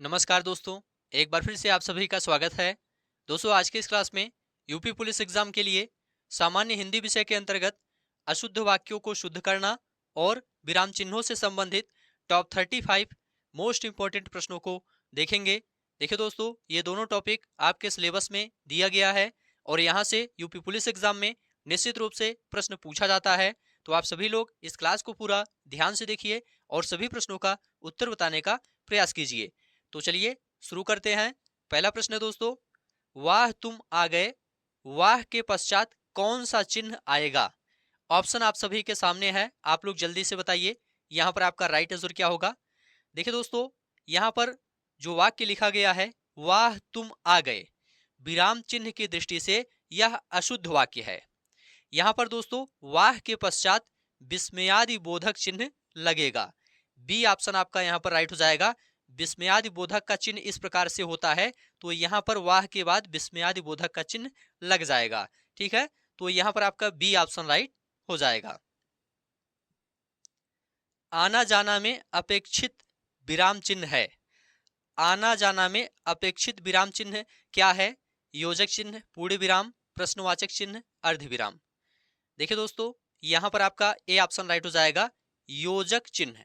नमस्कार दोस्तों। एक बार फिर से आप सभी का स्वागत है। दोस्तों, आज की इस क्लास में यूपी पुलिस एग्जाम के लिए सामान्य हिंदी विषय के अंतर्गत अशुद्ध वाक्यों को शुद्ध करना और विराम चिन्हों से संबंधित टॉप 35 मोस्ट इंपॉर्टेंट प्रश्नों को देखेंगे। देखिए दोस्तों, ये दोनों टॉपिक आपके सिलेबस में दिया गया है और यहाँ से यूपी पुलिस एग्जाम में निश्चित रूप से प्रश्न पूछा जाता है। तो आप सभी लोग इस क्लास को पूरा ध्यान से देखिए और सभी प्रश्नों का उत्तर बताने का प्रयास कीजिए। तो चलिए शुरू करते हैं। पहला प्रश्न है दोस्तों, वाह तुम आ गए, वाह के पश्चात कौन सा चिन्ह आएगा? ऑप्शन आप सभी के सामने है, आप लोग जल्दी से बताइए। यहाँ पर आपका राइट आंसर क्या होगा? देखिए दोस्तों, यहाँ पर जो वाक्य लिखा गया है, वाह तुम आ गए, विराम चिन्ह की दृष्टि से यह अशुद्ध वाक्य है। यहाँ पर दोस्तों वाह के पश्चात विस्मयादि बोधक चिन्ह लगेगा। बी ऑप्शन आपका यहाँ पर राइट हो जाएगा। विस्मयादि बोधक का चिन्ह इस प्रकार से होता है, तो यहाँ पर वाह के बाद विस्मयादि बोधक का चिन्ह लग जाएगा। ठीक है, तो यहाँ पर आपका बी ऑप्शन राइट हो जाएगा। आना जाना में अपेक्षित विराम चिन्ह है। आना जाना में अपेक्षित विराम चिन्ह क्या है? योजक चिन्ह, पूर्ण विराम, प्रश्नवाचक चिन्ह, अर्ध विराम। देखिए दोस्तों, यहां पर आपका ए ऑप्शन राइट हो जाएगा, योजक चिन्ह।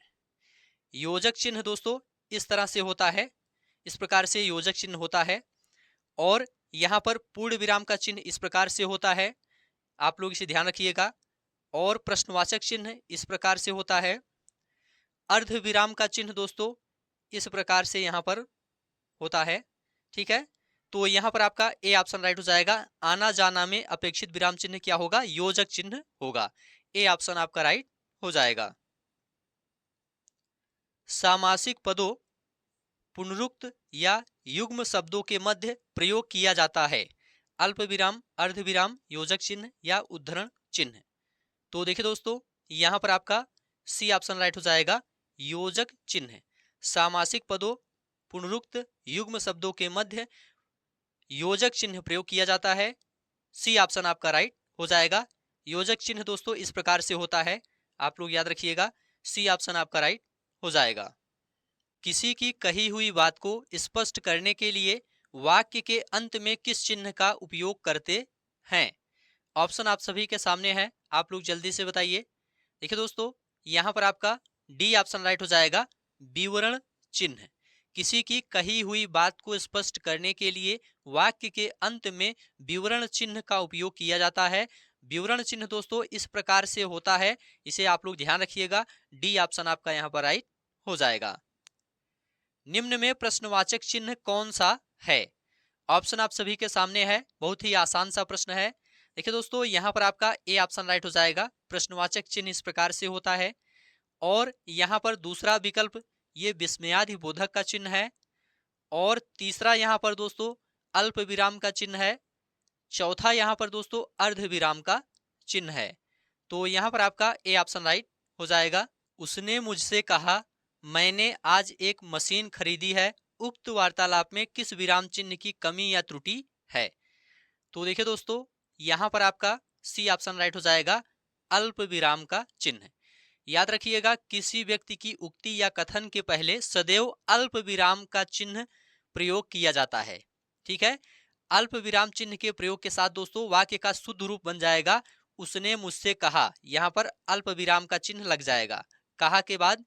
योजक चिन्ह दोस्तों इस तरह से होता है, इस प्रकार से योजक चिन्ह होता है। और यहां पर पूर्ण विराम का चिन्ह इस प्रकार से होता है, आप लोग इसे ध्यान रखिएगा। और प्रश्नवाचक चिन्ह इस प्रकार से होता है। अर्ध विराम का चिन्ह दोस्तों इस प्रकार से यहां पर होता है। ठीक है, तो यहां पर आपका ए ऑप्शन राइट हो जाएगा। आना जाना में अपेक्षित विराम चिन्ह क्या होगा? योजक चिन्ह होगा। ए ऑप्शन आपका राइट हो जाएगा। सामासिक पदों पुनरुक्त या युग्म शब्दों के मध्य प्रयोग किया जाता है। अल्प विराम, अर्ध विराम, योजक चिन्ह या उद्धरण चिन्ह। तो देखिए दोस्तों, यहां पर आपका सी ऑप्शन राइट हो जाएगा, योजक चिन्ह। सामासिक पदों पुनरुक्त युग्म शब्दों के मध्य योजक चिन्ह प्रयोग किया जाता है। सी ऑप्शन आपका राइट हो जाएगा। योजक चिन्ह दोस्तों इस प्रकार से होता है, आप लोग याद रखिएगा। सी ऑप्शन आपका राइट हो जाएगा। किसी की कही हुई बात को स्पष्ट करने के लिए वाक्य के अंत में किस चिन्ह का उपयोग करते हैं? ऑप्शन आप सभी के सामने है, आप लोग जल्दी से बताइए। देखिए दोस्तों, यहां पर आपका डी ऑप्शन राइट हो जाएगा, विवरण चिन्ह। किसी की कही हुई बात को स्पष्ट करने के लिए वाक्य के अंत में विवरण चिन्ह का उपयोग किया जाता है। विवरण चिन्ह दोस्तों इस प्रकार से होता है, इसे आप लोग ध्यान रखिएगा। डी ऑप्शन आपका यहाँ पर राइट हो जाएगा। निम्न में प्रश्नवाचक चिन्ह कौन सा है? ऑप्शन आप सभी के सामने है, बहुत ही आसान सा प्रश्न है। देखिए दोस्तों, यहाँ पर आपका ए ऑप्शन राइट हो जाएगा। प्रश्नवाचक चिन्ह इस प्रकार से होता है। और यहाँ पर दूसरा विकल्प ये विस्मयादि बोधक का चिन्ह है। और तीसरा यहाँ पर दोस्तों अल्प विराम का चिन्ह है। चौथा यहाँ पर दोस्तों अर्ध विराम का चिन्ह है। तो यहाँ पर आपका ए ऑप्शन राइट हो जाएगा। उसने मुझसे कहा, मैंने आज एक मशीन खरीदी है। उक्त वार्तालाप में किस विराम चिन्ह की कमी या त्रुटि है? तो देखिए दोस्तों, यहाँ पर आपका सी ऑप्शन राइट हो जाएगा, अल्प विराम का चिन्ह। याद रखिएगा, किसी व्यक्ति की उक्ति या कथन के पहले सदैव अल्प विराम का चिन्ह प्रयोग किया जाता है। ठीक है, अल्प विराम चिन्ह के प्रयोग के साथ दोस्तों वाक्य का शुद्ध रूप बन जाएगा, उसने मुझसे कहा। यहाँ पर अल्प विराम का चिन्ह लग जाएगा, कहा के बाद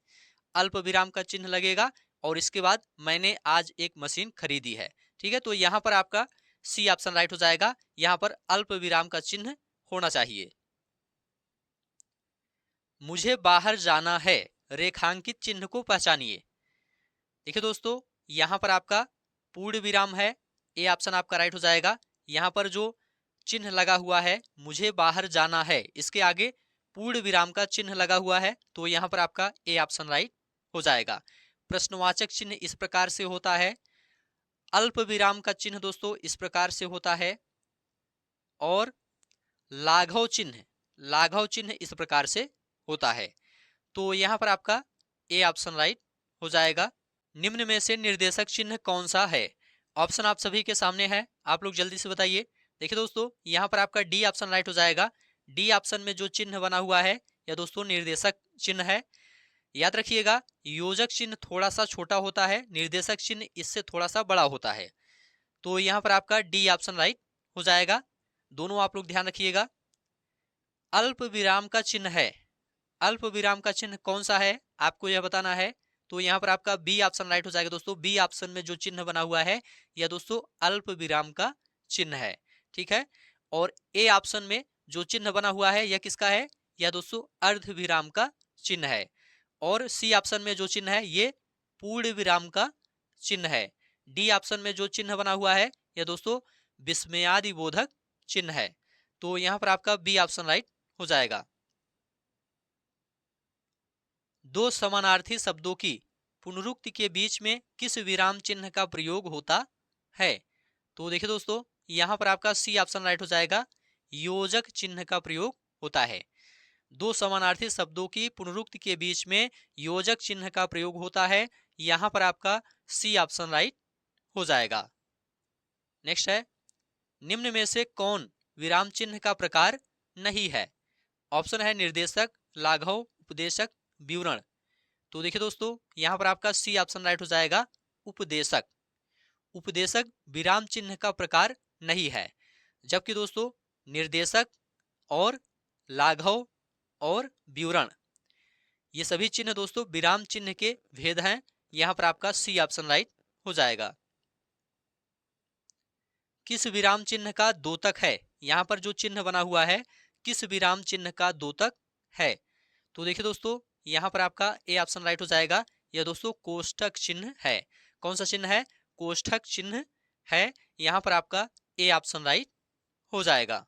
अल्प विराम का चिन्ह लगेगा और इसके बाद मैंने आज एक मशीन खरीदी है। ठीक है, तो यहाँ पर आपका सी ऑप्शन राइट हो जाएगा। यहाँ पर अल्प विराम का चिन्ह होना चाहिए। मुझे बाहर जाना है, रेखांकित चिन्ह को पहचानिए। देखिए दोस्तों, यहाँ पर आपका पूर्ण विराम है, ए ऑप्शन आपका राइट हो जाएगा। यहाँ पर जो चिन्ह लगा हुआ है मुझे बाहर जाना है, इसके आगे पूर्ण विराम का चिन्ह लगा हुआ है, तो यहाँ पर आपका ए ऑप्शन राइट हो जाएगा। प्रश्नवाचक चिन्ह इस प्रकार से होता है। अल्प विराम का चिन्ह दोस्तों इस प्रकार से होता है। और लाघव चिन्ह, लाघव चिन्ह इस प्रकार से होता है। तो यहाँ पर आपका ए ऑप्शन राइट हो जाएगा। निम्न में से निर्देशक चिन्ह कौन सा है? ऑप्शन आप सभी के सामने है, आप लोग जल्दी से बताइए। देखिए दोस्तों, यहाँ पर आपका डी ऑप्शन राइट हो जाएगा। डी ऑप्शन में जो चिन्ह बना हुआ है यह दोस्तों निर्देशक चिन्ह है। याद रखिएगा, योजक चिन्ह थोड़ा सा छोटा होता है, निर्देशक चिन्ह इससे थोड़ा सा बड़ा होता है। तो यहाँ पर आपका डी ऑप्शन राइट हो जाएगा। दोनों आप लोग ध्यान रखिएगा। अल्प विराम का चिन्ह है, अल्प विराम का चिन्ह कौन सा है आपको यह बताना है। तो यहाँ पर आपका बी ऑप्शन राइट हो जाएगा दोस्तों। बी ऑप्शन में जो चिन्ह बना हुआ है यह दोस्तों अल्प विराम का चिन्ह है, ठीक है। और ए ऑप्शन में जो चिन्ह बना हुआ है यह किसका है, यह दोस्तों अर्ध विराम का चिन्ह है। और सी ऑप्शन में जो चिन्ह है ये पूर्ण विराम का चिन्ह है। डी ऑप्शन में जो चिन्ह बना हुआ है यह दोस्तों विस्मयादि बोधक चिन्ह है। तो यहाँ पर आपका बी ऑप्शन राइट हो जाएगा। दो समानार्थी शब्दों की पुनरुक्ति के बीच में किस विराम चिन्ह का प्रयोग होता है। तो देखिए दोस्तों, यहाँ पर आपका सी ऑप्शन राइट हो जाएगा, योजक चिन्ह का प्रयोग होता है। दो समानार्थी शब्दों की पुनरुक्ति के बीच में योजक चिन्ह का प्रयोग होता है, यहाँ पर आपका सी ऑप्शन राइट हो जाएगा। नेक्स्ट है, निम्न में से कौन विराम चिन्ह का प्रकार नहीं है। ऑप्शन है निर्देशक, लाघव, उपदेशक, विवरण। तो देखिए दोस्तों, यहाँ पर आपका सी ऑप्शन राइट हो जाएगा, उपदेशक। उपदेशक विराम चिन्ह का प्रकार नहीं है, जबकि दोस्तों निर्देशक और लाघव और विवरण ये सभी चिन्ह दोस्तों विराम चिन्ह के भेद हैं। यहाँ पर आपका सी ऑप्शन राइट हो जाएगा। किस विराम चिन्ह का द्योतक है, यहाँ पर जो चिन्ह बना हुआ है किस विराम चिन्ह का द्योतक है। तो देखिए दोस्तों, यहाँ पर आपका ए ऑप्शन राइट हो जाएगा, यह दोस्तों कोष्ठक चिन्ह है। कौन सा चिन्ह है, कोष्ठक चिन्ह है। यहाँ पर आपका ए ऑप्शन राइट हो जाएगा।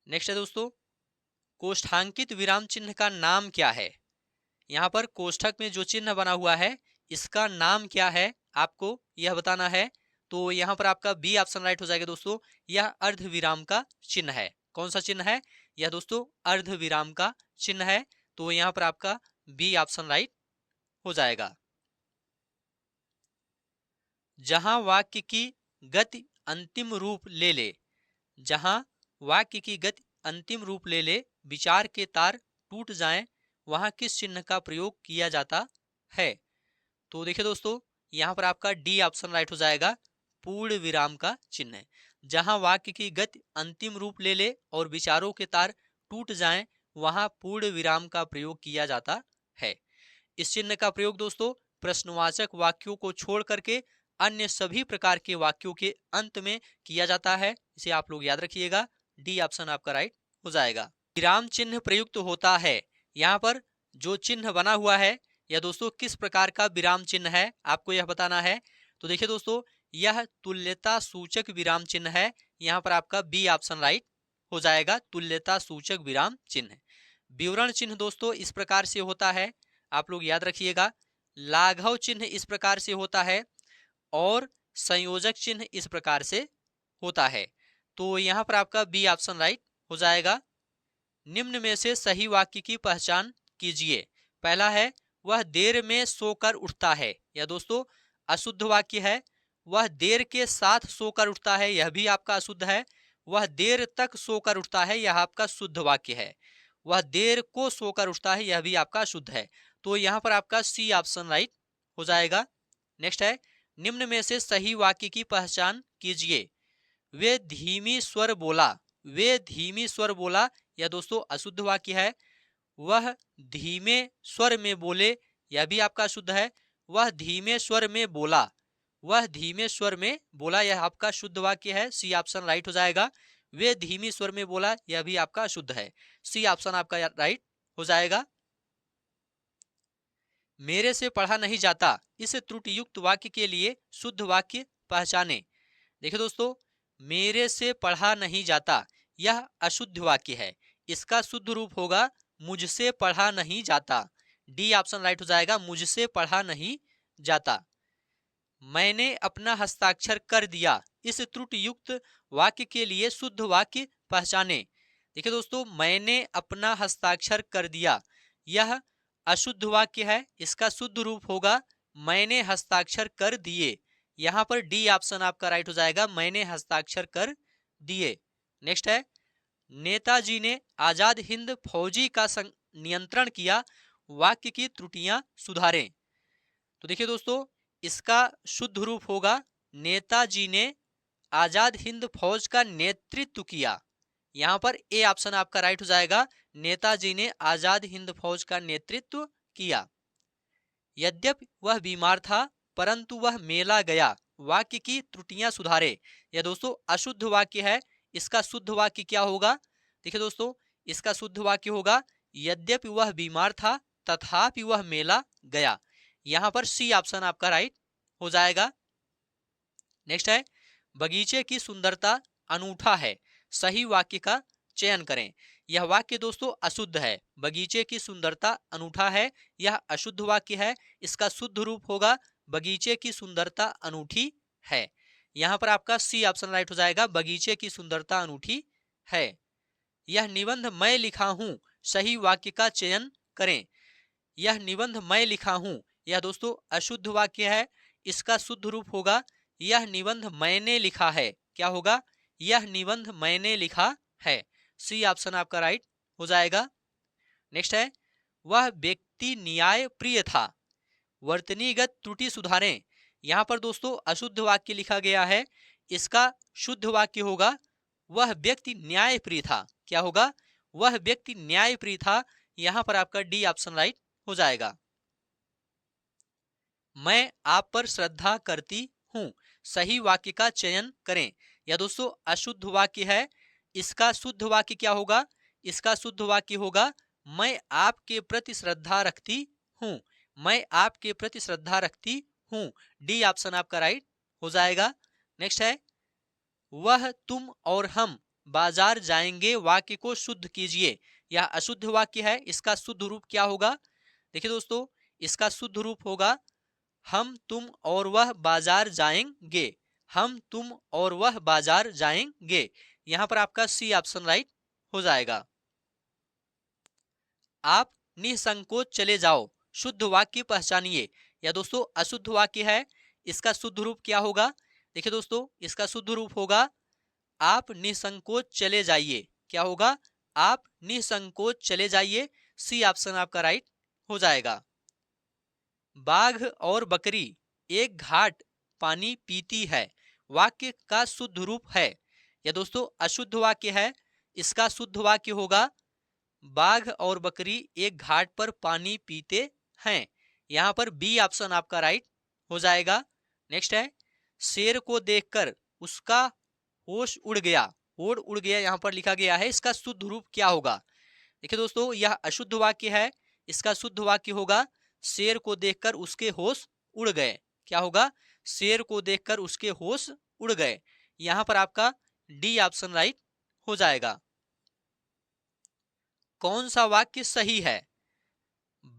नेक्स्ट है दोस्तों, कोष्ठांकित विराम चिन्ह का नाम क्या है। यहाँ पर कोष्ठक में जो चिन्ह बना हुआ है इसका नाम क्या है आपको यह बताना है। तो यहाँ पर आपका बी ऑप्शन राइट हो जाएगा दोस्तों, यह अर्ध विराम का चिन्ह है। कौन सा चिन्ह है, यह दोस्तों अर्ध विराम का चिन्ह है। तो यहाँ पर आपका बी ऑप्शन राइट हो जाएगा। जहां वाक्य की गति अंतिम रूप ले ले, जहां वाक्य की गति अंतिम रूप ले ले, विचार के तार टूट जाएं, वहां किस चिन्ह का प्रयोग किया जाता है। तो देखिए दोस्तों, यहाँ पर आपका डी ऑप्शन राइट हो जाएगा, पूर्ण विराम का चिन्ह है। जहां वाक्य की गति अंतिम रूप ले ले और विचारों के तार टूट जाएं, वहां पूर्ण विराम का प्रयोग किया जाता है। इस चिन्ह का प्रयोग दोस्तों प्रश्नवाचक वाक्यों को छोड़ करके अन्य सभी प्रकार के वाक्यों के अंत में किया जाता है। इसे आप लोग याद रखिएगा, डी ऑप्शन आपका राइट हो जाएगा। विराम चिन्ह प्रयुक्त होता है, यहाँ पर जो चिन्ह बना हुआ है यह दोस्तों किस प्रकार का विराम चिन्ह है आपको यह बताना है। तो देखिए दोस्तों, यह तुल्यता सूचक विराम चिन्ह है। यहाँ पर आपका बी ऑप्शन राइट हो जाएगा, तुल्यता सूचक विराम चिन्ह। विवरण चिन्ह दोस्तों इस प्रकार से होता है, आप लोग याद रखिएगा। लाघव चिन्ह इस प्रकार से होता है और संयोजक चिन्ह इस प्रकार से होता है। तो यहाँ पर आपका बी ऑप्शन राइट हो जाएगा। निम्न में से सही वाक्य की पहचान कीजिए। पहला है, वह देर में सोकर उठता है, यह दोस्तों अशुद्ध वाक्य है। वह देर के साथ सोकर उठता है, यह भी आपका अशुद्ध है। वह देर तक सोकर उठता है, यह आपका शुद्ध वाक्य है। वह देर को सोकर उठता है, यह भी आपका शुद्ध है। तो यहाँ पर आपका सी ऑप्शन राइट हो जाएगा। नेक्स्ट है, निम्न में से सही वाक्य की पहचान कीजिए। वे धीमी स्वर बोला, वे धीमी स्वर बोला, यह दोस्तों अशुद्ध वाक्य है। वह धीमे स्वर में बोले, यह भी आपका शुद्ध है। वह धीमे स्वर में बोला, वह धीमे स्वर में बोला, यह आपका शुद्ध वाक्य है। सी ऑप्शन राइट हो जाएगा। वे धीमी स्वर में बोला, यह भी आपका शुद्ध है। सी ऑप्शन आपका राइट हो जाएगा। मेरे से पढ़ा नहीं जाता, इस त्रुटि युक्त वाक्य के लिए शुद्ध वाक्य पहचाने। देखिए दोस्तों, मेरे से पढ़ा नहीं जाता यह अशुद्ध वाक्य है। इसका शुद्ध रूप होगा मुझसे पढ़ा नहीं जाता। डी ऑप्शन राइट हो जाएगा, मुझसे पढ़ा नहीं जाता। मैंने अपना हस्ताक्षर कर दिया, इस त्रुटि युक्त वाक्य के लिए शुद्ध वाक्य पहचाने। देखिए दोस्तों, मैंने अपना हस्ताक्षर कर दिया यह अशुद्ध वाक्य है। इसका शुद्ध रूप होगा मैंने हस्ताक्षर कर दिए। यहाँ पर डी ऑप्शन आपका राइट हो जाएगा, मैंने हस्ताक्षर कर दिए। नेक्स्ट है, नेताजी ने आजाद हिंद फौजी का नियंत्रण किया, वाक्य की त्रुटियां सुधारें। तो देखिए दोस्तों, इसका शुद्ध रूप होगा नेताजी ने आजाद हिंद फौज का नेतृत्व किया। यहां पर ए ऑप्शन आपका राइट हो जाएगा, नेताजी ने आजाद हिंद फौज का नेतृत्व किया। यद्यपि वह बीमार था परंतु वह मेला गया, वाक्य की त्रुटियां सुधारे। यह दोस्तों अशुद्ध वाक्य है, इसका शुद्ध वाक्य क्या होगा? देखिए दोस्तों, इसका शुद्ध वाक्य होगा यद्यपि वह बीमार था तथापि वह मेला गया। यहां पर सी ऑप्शन आपका राइट हो जाएगा। नेक्स्ट है, बगीचे की सुंदरता अनूठा है, सही वाक्य का चयन करें। यह वाक्य दोस्तों अशुद्ध है, बगीचे की सुंदरता अनूठा है, यह अशुद्ध वाक्य है। इसका शुद्ध रूप होगा बगीचे की सुंदरता अनूठी है। यहां पर आपका सी ऑप्शन राइट हो जाएगा, बगीचे की सुंदरता अनूठी है। यह निबंध मैं लिखा हूं, सही वाक्य का चयन करें। यह निबंध मैं लिखा हूं, यह दोस्तों अशुद्ध वाक्य है। इसका शुद्ध रूप होगा यह निबंध मैंने लिखा है। क्या होगा? यह निबंध मैंने लिखा है। सी ऑप्शन आपका राइट हो जाएगा। नेक्स्ट है, वह व्यक्ति न्याय प्रिय था, वर्तनीगत त्रुटि सुधारें। यहां पर दोस्तों अशुद्ध वाक्य लिखा गया है, इसका शुद्ध वाक्य होगा वह व्यक्ति न्याय प्रिय था। क्या होगा? वह व्यक्ति न्याय प्रिय था। यहां पर आपका डी ऑप्शन राइट हो जाएगा। मैं आप पर श्रद्धा करती हूं, सही वाक्य का चयन करें। यह दोस्तों अशुद्ध वाक्य है, इसका शुद्ध वाक्य क्या होगा? इसका शुद्ध वाक्य होगा मैं आपके प्रति श्रद्धा रखती हूं, मैं आपके प्रति श्रद्धा रखती हूं। डी ऑप्शन आपका राइट हो जाएगा। नेक्स्ट है, वह तुम और हम बाजार जाएंगे, वाक्य को शुद्ध कीजिए। यह अशुद्ध वाक्य है, इसका शुद्ध रूप क्या होगा? देखिए दोस्तों, इसका शुद्ध रूप होगा हम तुम और वह बाजार जाएंगे, हम तुम और वह बाजार जाएंगे। यहां पर आपका सी ऑप्शन राइट हो जाएगा। आप निसंकोच चले जाओ, शुद्ध वाक्य पहचानिए। यह दोस्तों अशुद्ध वाक्य है, इसका शुद्ध रूप क्या होगा? देखिए दोस्तों, इसका शुद्ध रूप होगा आप निसंकोच चले जाइए। क्या होगा? आप निसंकोच चले जाइए। सी ऑप्शन आपका राइट हो जाएगा। बाघ और बकरी एक घाट पानी पीती है, वाक्य का शुद्ध रूप है। यह दोस्तों अशुद्ध वाक्य है, इसका शुद्ध वाक्य होगा बाघ और बकरी एक घाट पर पानी पीते हैं। यहां पर बी ऑप्शन आपका राइट हो जाएगा। नेक्स्ट है, शेर को देखकर उसका होश उड़ गया, होड़ उड़ गया यहां पर लिखा गया है, इसका शुद्ध रूप क्या होगा? देखिए दोस्तों, यह अशुद्ध वाक्य है, इसका शुद्ध वाक्य होगा शेर को देखकर उसके होश उड़ गए। क्या होगा? शेर को देखकर उसके होश उड़ गए। यहां पर आपका डी ऑप्शन राइट हो जाएगा। कौन सा वाक्य सही है?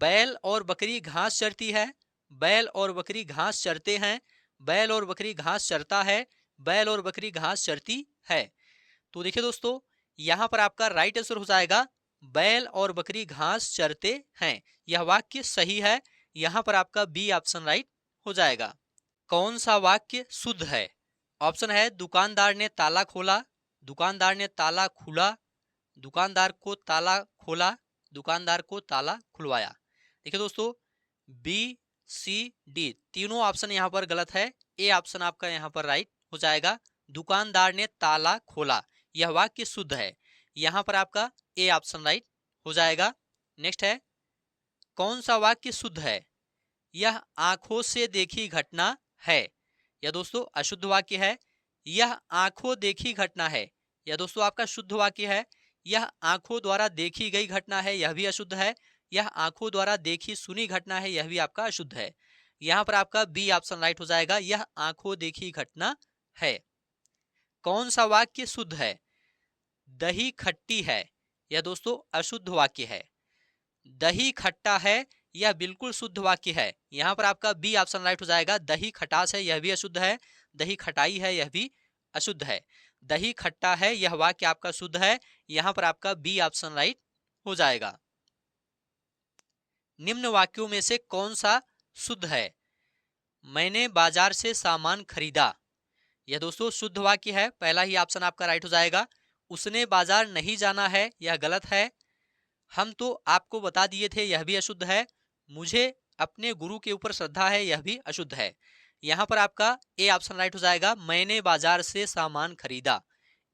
बैल और बकरी घास चरती है, बैल और बकरी घास चरते हैं, बैल और बकरी घास चरता है, बैल और बकरी घास चरती है। तो देखिए दोस्तों, यहां पर आपका राइट आंसर हो जाएगा बैल और बकरी घास चरते हैं। यह वाक्य सही है। यहां पर आपका बी ऑप्शन राइट हो जाएगा। कौन सा वाक्य शुद्ध है? ऑप्शन है दुकानदार ने ताला खोला, दुकानदार ने ताला खुला, दुकानदार को ताला खोला, दुकानदार को ताला खुलवाया। देखिए दोस्तों, बी सी डी तीनों ऑप्शन यहां पर गलत है। ए ऑप्शन आपका यहां पर राइट हो जाएगा, दुकानदार ने ताला खोला। यह वाक्य शुद्ध है। यहां पर आपका ए ऑप्शन राइट हो जाएगा। नेक्स्ट है, कौन सा वाक्य शुद्ध है? यह आंखों से देखी घटना है। यह दोस्तों अशुद्ध वाक्य है। यह आंखों देखी घटना है, यह दोस्तों आपका शुद्ध वाक्य है। यह आंखों द्वारा देखी गई घटना है, यह भी अशुद्ध है। यह आंखों द्वारा देखी सुनी घटना है, यह भी आपका अशुद्ध है। यहां पर आपका बी ऑप्शन राइट हो जाएगा, यह आंखों देखी घटना है। कौन सा वाक्य शुद्ध है? दही खट्टी है, यह दोस्तों अशुद्ध वाक्य है। दही खट्टा है, यह बिल्कुल शुद्ध वाक्य है। यहां पर आपका बी ऑप्शन राइट हो जाएगा, दही खटास है, यह भी अशुद्ध है। दही खटाई है, यह भी अशुद्ध है। दही खट्टा है, यह वाक्य आपका शुद्ध है। यहां पर आपका बी ऑप्शन राइट हो जाएगा। निम्न वाक्यों में से कौन सा शुद्ध है? मैंने बाजार से सामान खरीदा, यह दोस्तों शुद्ध वाक्य है, पहला ही ऑप्शन आपका राइट हो जाएगा। उसने बाजार नहीं जाना है, यह गलत है। हम तो आपको बता दिए थे यह भी अशुद्ध है। मुझे अपने गुरु के ऊपर श्रद्धा है, यह भी अशुद्ध है। यहाँ पर आपका ए ऑप्शन राइट हो जाएगा, मैंने बाजार से सामान खरीदा।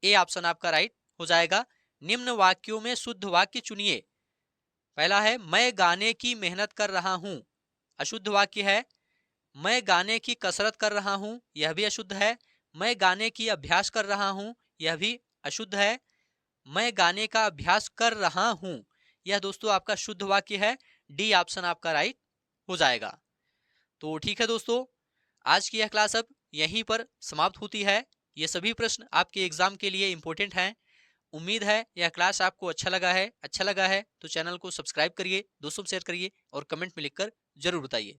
ए ऑप्शन आपका राइट हो जाएगा। निम्न वाक्यों में शुद्ध वाक्य चुनिए। पहला है मैं गाने की मेहनत कर रहा हूं, अशुद्ध वाक्य है। मैं गाने की कसरत कर रहा हूं, यह भी अशुद्ध है। मैं गाने की अभ्यास कर रहा हूं, यह भी अशुद्ध है। मैं गाने का अभ्यास कर रहा हूं, यह दोस्तों आपका शुद्ध वाक्य है। डी ऑप्शन आपका राइट हो जाएगा। तो ठीक है दोस्तों, आज की यह क्लास अब यहीं पर समाप्त होती है। ये सभी प्रश्न आपके एग्जाम के लिए इंपॉर्टेंट हैं। उम्मीद है यह क्लास आपको अच्छा लगा है तो चैनल को सब्सक्राइब करिए, दोस्तों शेयर करिए और कमेंट में लिखकर जरूर बताइए।